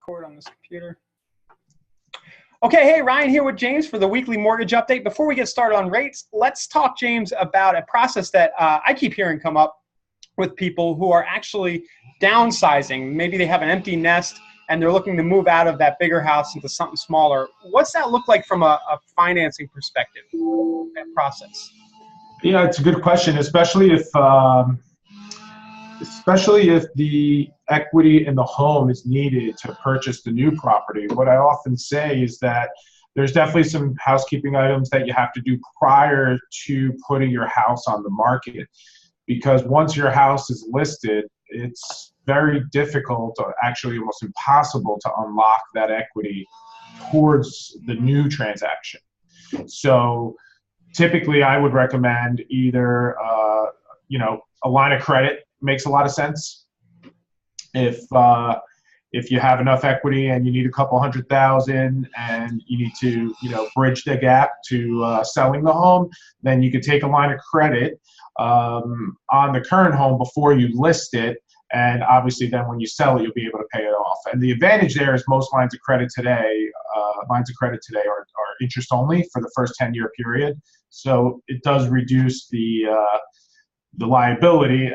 record on this computer. Okay, hey, Ryan here with James for the weekly mortgage update. Before we get started on rates, let's talk, James, about a process that I keep hearing come up with people who are actually downsizing. Maybe they have an empty nest and they're looking to move out of that bigger house into something smaller. What's that look like from a financing perspective, that process? Yeah, it's a good question, especially if the equity in the home is needed to purchase the new property. What I often say is that there's definitely some housekeeping items that you have to do prior to putting your house on the market, because once your house is listed, it's very difficult, or actually almost impossible, to unlock that equity towards the new transaction. So typically I would recommend either a line of credit makes a lot of sense. If you have enough equity and you need a couple $100,000 and you need to bridge the gap to selling the home, then you could take a line of credit on the current home before you list it, and obviously then when you sell it you'll be able to pay it off. And the advantage there is most lines of credit today are interest only for the first 10-year period, so it does reduce the liability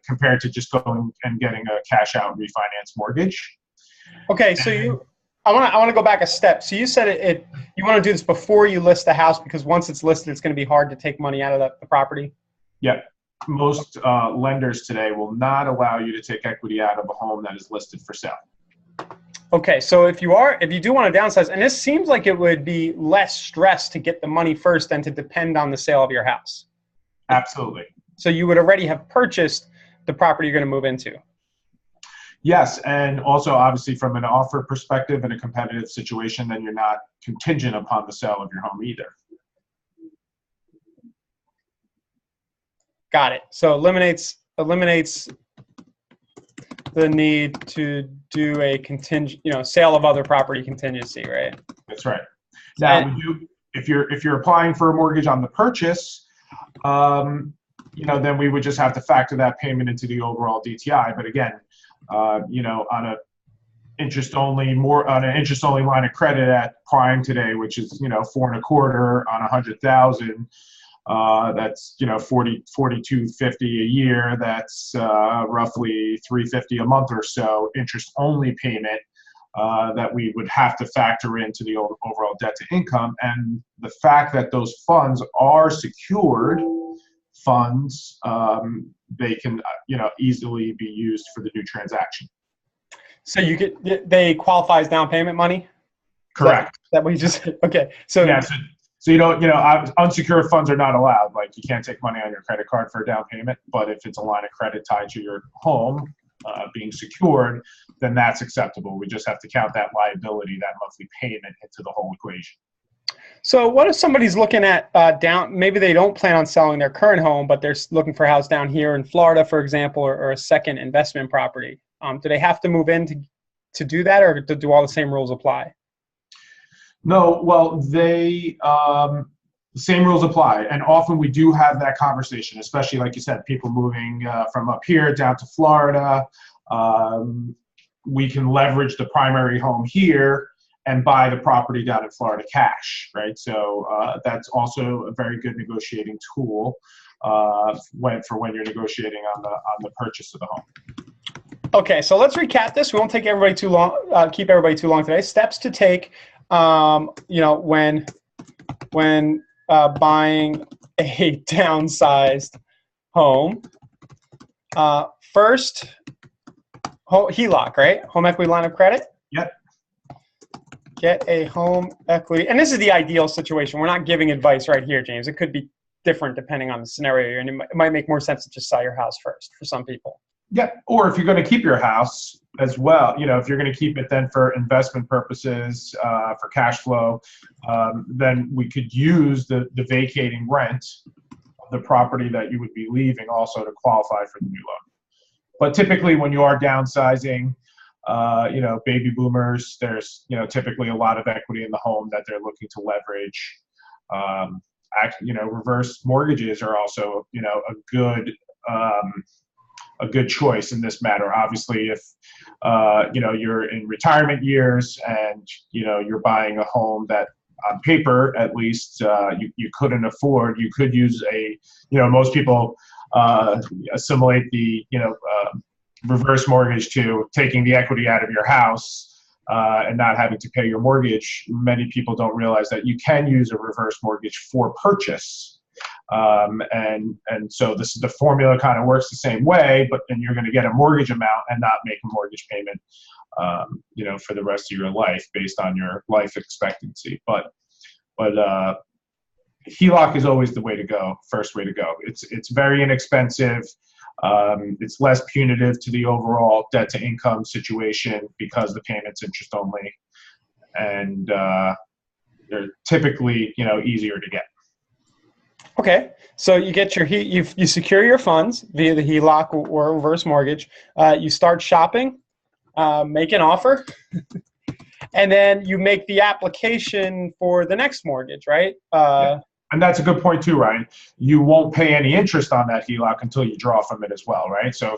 compared to just going and getting a cash out refinance mortgage. Okay, so I want to go back a step. So you said you want to do this before you list the house, because once it's listed, it's going to be hard to take money out of the property. Yeah, most lenders today will not allow you to take equity out of a home that is listed for sale. Okay, so if you do want to downsize, and this seems like it would be less stress to get the money first than to depend on the sale of your house. Absolutely. So you would already have purchased the property you're going to move into. Yes, and also obviously from an offer perspective in a competitive situation, then you're not contingent upon the sale of your home either. Got it. So eliminates the need to do a contingent, sale of other property contingency, right? That's right. Now, if you're applying for a mortgage on the purchase, then we would just have to factor that payment into the overall DTI. But again, on an interest only line of credit at Prime today, which is 4.25 on 100,000, that's $42.50 a year. That's roughly $350 a month or so interest only payment that we would have to factor into the overall debt to income. And the fact that those funds are secured funds, they can easily be used for the new transaction. So they qualify as down payment money? Correct. That we just okay. So yeah. So you don't, unsecured funds are not allowed. Like, you can't take money on your credit card for a down payment. But if it's a line of credit tied to your home being secured, then that's acceptable. We just have to count that liability, that monthly payment, into the whole equation. So what if somebody's looking at maybe they don't plan on selling their current home, but they're looking for a house down here in Florida, for example, or a second investment property? Do they have to move in to do that, or do all the same rules apply? No, well, the same rules apply. And often we do have that conversation, especially, like you said, people moving from up here down to Florida. We can leverage the primary home here and buy the property down in Florida cash, right? So that's also a very good negotiating tool when you're negotiating on the purchase of the home. Okay, so let's recap this. We won't take everybody too long. Keep everybody too long today. Steps to take, when buying a downsized home. First, HELOC, right? Home equity line of credit. Yep. Get a home equity, and this is the ideal situation. We're not giving advice right here, James. It could be different depending on the scenario, and it might make more sense to just sell your house first for some people. Yeah, or if you're going to keep your house as well, if you're going to keep it then for investment purposes, for cash flow, then we could use the vacating rent of the property that you would be leaving also to qualify for the new loan. But typically when you are downsizing, baby boomers, there's, typically a lot of equity in the home that they're looking to leverage. Reverse mortgages are also, a good a good choice in this matter. Obviously, if you're in retirement years and you're buying a home that on paper at least you couldn't afford, you could use most people assimilate the reverse mortgage to taking the equity out of your house and not having to pay your mortgage. Many people don't realize that you can use a reverse mortgage for purchase. And so the formula kind of works the same way, but then you're going to get a mortgage amount and not make a mortgage payment, for the rest of your life based on your life expectancy. But HELOC is always the way to go, first way to go. It's very inexpensive. It's less punitive to the overall debt to income situation because the payment's interest only, and they're typically easier to get. Okay, so you get you secure your funds via the HELOC or reverse mortgage. You start shopping, make an offer, and then you make the application for the next mortgage, right? Yeah. And that's a good point too, Ryan. You won't pay any interest on that HELOC until you draw from it as well, right? So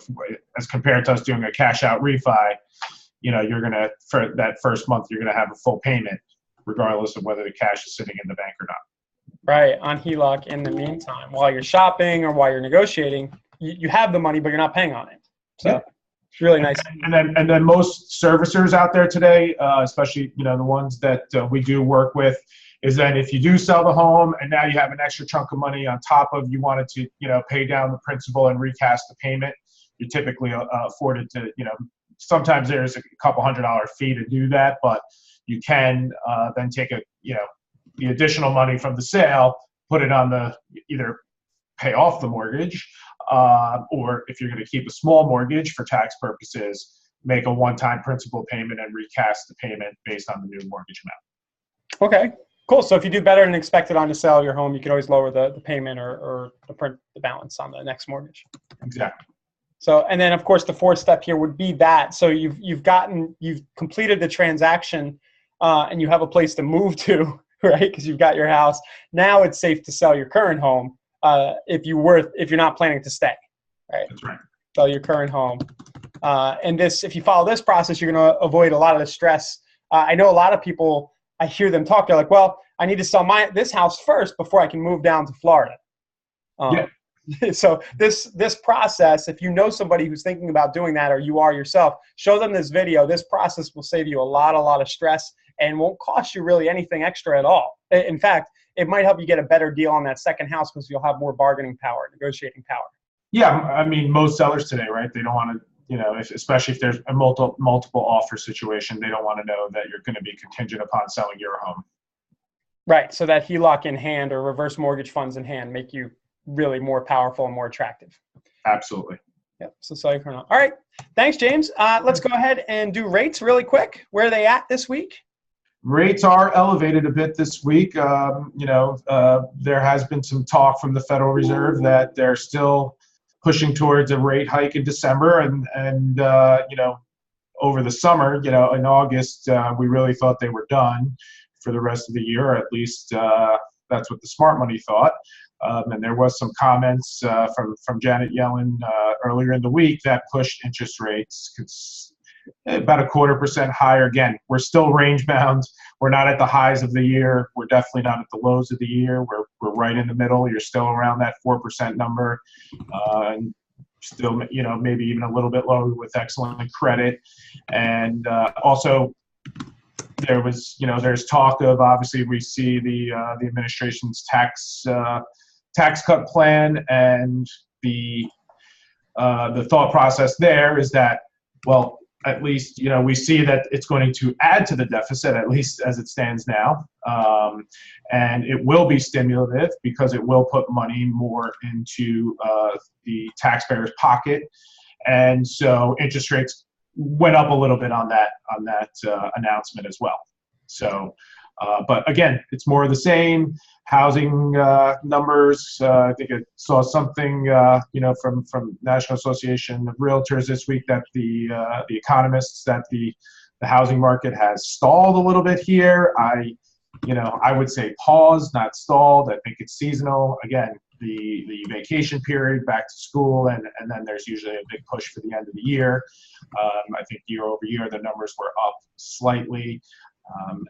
as compared to us doing a cash out refi, you're gonna, for that first month, you're gonna have a full payment regardless of whether the cash is sitting in the bank or not. Right, on HELOC in the meantime, while you're shopping or while you're negotiating, you have the money, but you're not paying on it. So yeah. It's really nice. And then most servicers out there today, especially the ones that we do work with, is that if you do sell the home and now you have an extra chunk of money on top of you wanted to pay down the principal and recast the payment, you're typically afforded to sometimes there's a couple $100 fee to do that, but you can then take the additional money from the sale, put it on either pay off the mortgage, or if you're going to keep a small mortgage for tax purposes, make a one-time principal payment and recast the payment based on the new mortgage amount. Okay, cool. So if you do better than expected on the sale of your home, you can always lower the payment or the balance on the next mortgage. Exactly. So, and then of course the fourth step here would be that. So you've completed the transaction and you have a place to move to, right? Because you've got your house. Now it's safe to sell your current home if you're not planning to stay, right? That's right. Sell your current home. And if you follow this process, you're going to avoid a lot of the stress. I know a lot of people, I hear them talk, they're like, well, I need to sell this house first before I can move down to Florida. Yeah. So this process, if you know somebody who's thinking about doing that or you are yourself, show them this video. This process will save you a lot of stress and won't cost you really anything extra at all. In fact, it might help you get a better deal on that second house because you'll have more bargaining power, negotiating power. Yeah, I mean, most sellers today, right? They don't want to, especially if there's a multiple offer situation, they don't want to know that you're going to be contingent upon selling your home. Right. So that HELOC in hand or reverse mortgage funds in hand make you really more powerful and more attractive. Absolutely. Yep. So sell your current home. All right. Thanks, James. Let's go ahead and do rates really quick. Where are they at this week? Rates are elevated a bit this week. There has been some talk from the Federal Reserve that they're still pushing towards a rate hike in December, and over the summer, in August, we really thought they were done for the rest of the year. At least that's what the smart money thought. And there was some comments from Janet Yellen earlier in the week that pushed interest rates about 0.25% higher. Again, we're still range bound. We're not at the highs of the year. We're definitely not at the lows of the year. We're right in the middle. You're still around that 4% number, and still, maybe even a little bit lower with excellent credit. And also, there's talk of, obviously, we see the administration's tax cut plan, and the thought process there is that, well, at least, we see that it's going to add to the deficit, at least as it stands now. And it will be stimulative because it will put money more into the taxpayer's pocket. And so interest rates went up a little bit on that announcement as well. So, but again, it's more of the same. Housing numbers, I think I saw something, from National Association of Realtors this week that the economists that the housing market has stalled a little bit here. I would say paused, not stalled. I think it's seasonal. Again, the vacation period, back to school, and then there's usually a big push for the end of the year. I think year over year the numbers were up slightly.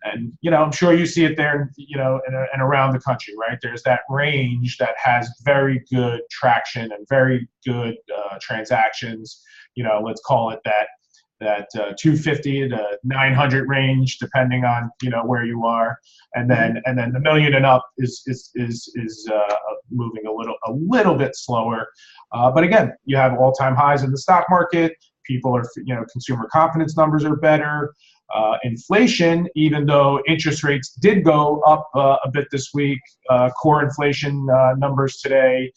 And, I'm sure you see it there, and around the country, right? There's that range that has very good traction and very good transactions. Let's call it that 250 to 900 range, depending on where you are, and then the million and up is moving a little bit slower. But again, you have all-time highs in the stock market. People are, consumer confidence numbers are better. Inflation, even though interest rates did go up a bit this week, core inflation numbers today,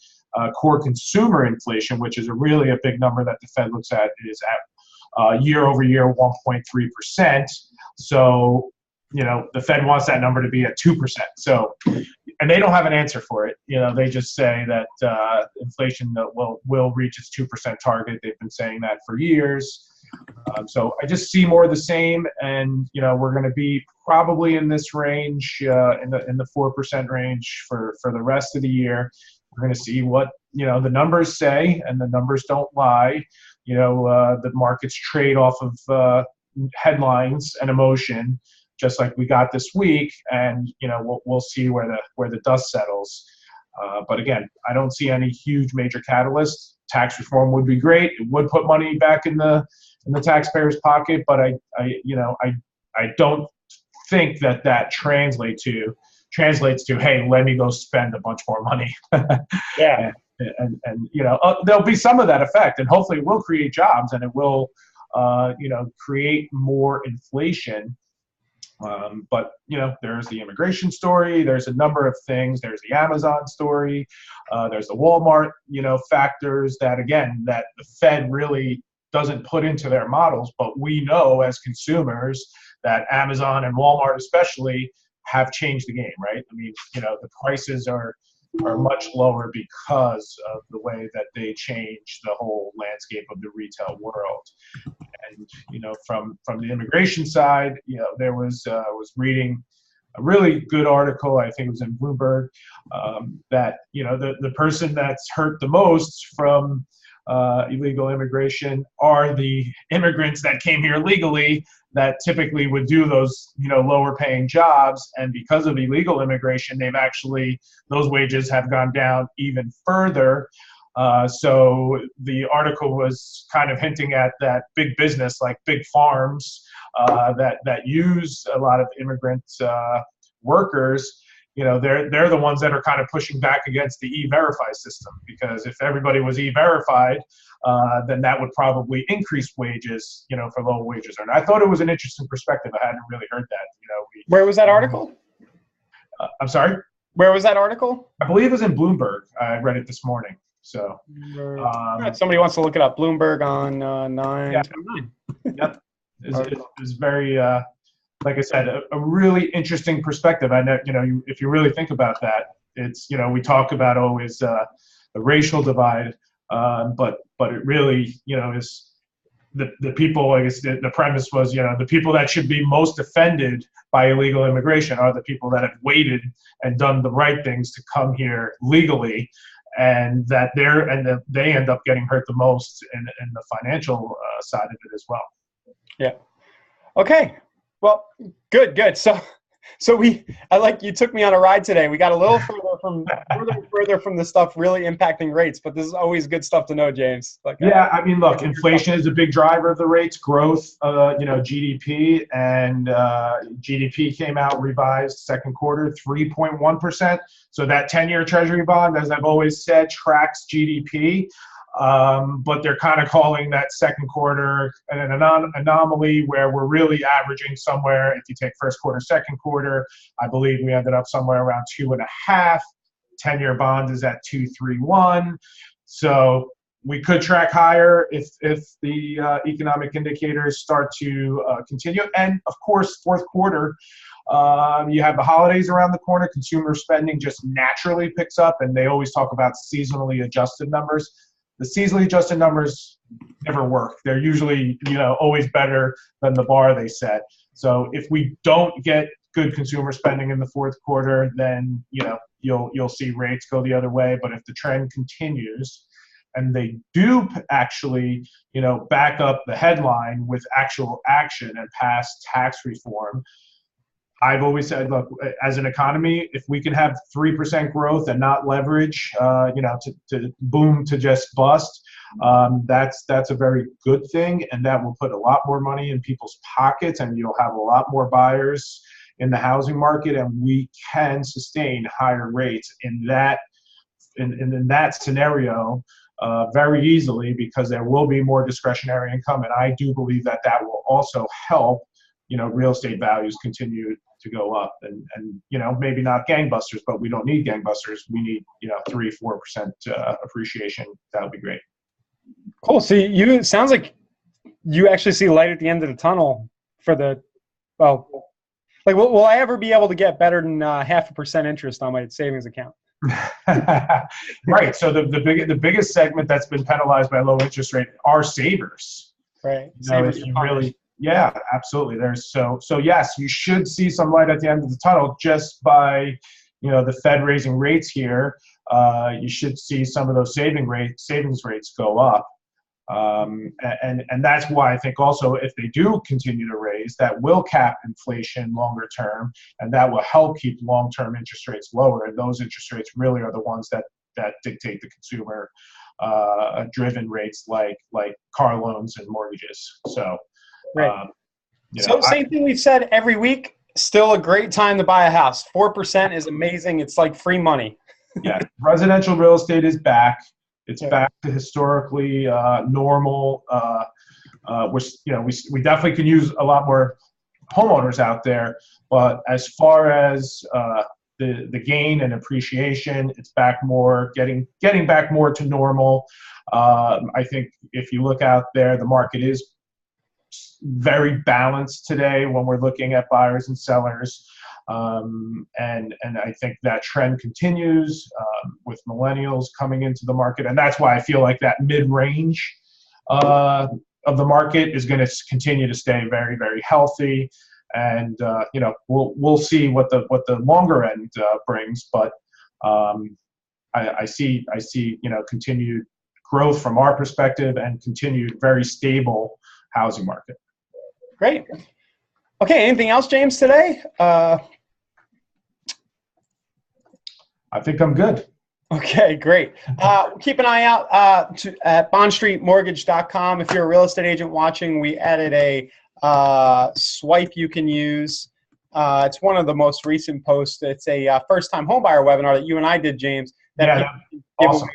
core consumer inflation, which is really a big number that the Fed looks at, is at year over year 1.3%. So, the Fed wants that number to be at 2%. So, and they don't have an answer for it. They just say that inflation will reach its 2% target. They've been saying that for years. So I just see more of the same, and we're going to be probably in this range, in the 4% range for the rest of the year. We're going to see what the numbers say, and the numbers don't lie. The markets trade off of headlines and emotion, just like we got this week, and we'll see where the dust settles. But again, I don't see any huge major catalysts. Tax reform would be great. It would put money back in the taxpayer's pocket, but I don't think that translates to, hey, let me go spend a bunch more money. Yeah. And there'll be some of that effect, and hopefully it will create jobs, and it will create more inflation. But there's the immigration story. There's a number of things. There's the Amazon story. There's the Walmart factors that the Fed really doesn't put into their models, but we know as consumers that Amazon and Walmart especially have changed the game, right? I mean, the prices are much lower because of the way that they changed the whole landscape of the retail world. And from the immigration side, there was reading a really good article, I think it was in Bloomberg, that the person that's hurt the most from illegal immigration are the immigrants that came here legally, that typically would do those lower paying jobs, and because of illegal immigration, those wages have gone down even further. So the article was kind of hinting at that big business, like big farms that use a lot of immigrant workers. They're the ones that are kind of pushing back against the E-Verify system, because if everybody was E-Verified, then that would probably increase wages, for low wages. And I thought it was an interesting perspective. I hadn't really heard that. Where was that article? I'm sorry? Where was that article? I believe it was in Bloomberg. I read it this morning. So somebody wants to look it up. Bloomberg on 9/9. Yep. It's very, like I said, a really interesting perspective. I know, if you really think about that, it's, we talk about always the racial divide, but it really, is the people, I guess the premise was, the people that should be most offended by illegal immigration are the people that have waited and done the right things to come here legally, and that they end up getting hurt the most in the financial side of it as well. Yeah. Okay. Well, good. So you took me on a ride today. We got a little further from the stuff really impacting rates, but this is always good stuff to know, James. Yeah, I mean, look, inflation is a big driver of the rates, growth, GDP, and GDP came out revised second quarter, 3.1%. So that 10-year Treasury bond, as I've always said, tracks GDP. But they're kind of calling that second quarter an anomaly where we're really averaging somewhere, if you take first quarter, second quarter, I believe we ended up somewhere around 2.5. 10-year bond is at 2.31. So we could track higher if the economic indicators start to continue. And of course, fourth quarter, you have the holidays around the corner. Consumer spending just naturally picks up, and they always talk about seasonally adjusted numbers. The seasonally adjusted numbers never work. They're usually, always better than the bar they set. So if we don't get good consumer spending in the fourth quarter, then you'll see rates go the other way. But if the trend continues, and they do actually, back up the headline with actual action and pass tax reform, I've always said, look, as an economy, if we can have 3% growth and not leverage, to boom to just bust, that's a very good thing, and that will put a lot more money in people's pockets, and you'll have a lot more buyers in the housing market, and we can sustain higher rates in that scenario very easily, because there will be more discretionary income, and I do believe that will also help real estate values continue to go up, and maybe not gangbusters, but we don't need gangbusters. We need 3-4% appreciation. That would be great. Cool. So it sounds like you actually see light at the end of the tunnel for will I ever be able to get better than 0.5% interest on my savings account? Right. So the biggest segment that's been penalized by low interest rate are savers. Right. Yeah, absolutely. So yes, you should see some light at the end of the tunnel just by the Fed raising rates here. You should see some of those savings rates go up. And that's why I think also if they do continue to raise, that will cap inflation longer term, and that will help keep long-term interest rates lower. And those interest rates really are the ones that dictate the consumer driven rates like car loans and mortgages. So, right. Same thing we've said every week. Still a great time to buy a house. 4% is amazing. It's like free money. Yeah, residential real estate is back. It's back to historically normal. We definitely can use a lot more homeowners out there, but as far as the gain and appreciation, it's back more, getting back more to normal. I think if you look out there, the market is very balanced today when we're looking at buyers and sellers. And I think that trend continues with millennials coming into the market, and that's why I feel like that mid-range of the market is going to continue to stay very, very healthy. And we'll see what the longer end brings, but I see continued growth from our perspective and continued very stable housing market. Great. Okay, anything else, James, today? I think I'm good. Okay, great. Keep an eye out at bondstreetmortgage.com. If you're a real estate agent watching, we added a swipe you can use. It's one of the most recent posts. It's a first-time homebuyer webinar that you and I did, James, that you give away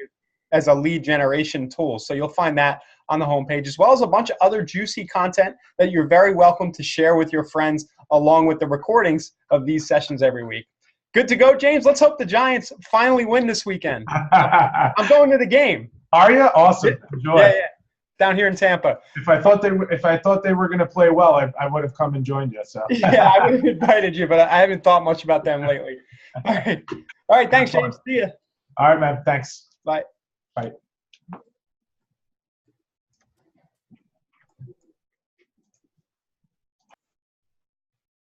as a lead generation tool. So you'll find that on the homepage, as well as a bunch of other juicy content that you're very welcome to share with your friends, along with the recordings of these sessions every week. Good to go, James. Let's hope the Giants finally win this weekend. I'm going to the game. Are you? Awesome. Enjoy. Yeah. Down here in Tampa. If I thought they were going to play well, I would have come and joined you. So. Yeah, I would have invited you, but I haven't thought much about them lately. All right. Thanks, James. See ya. All right, man. Thanks. Bye. Bye.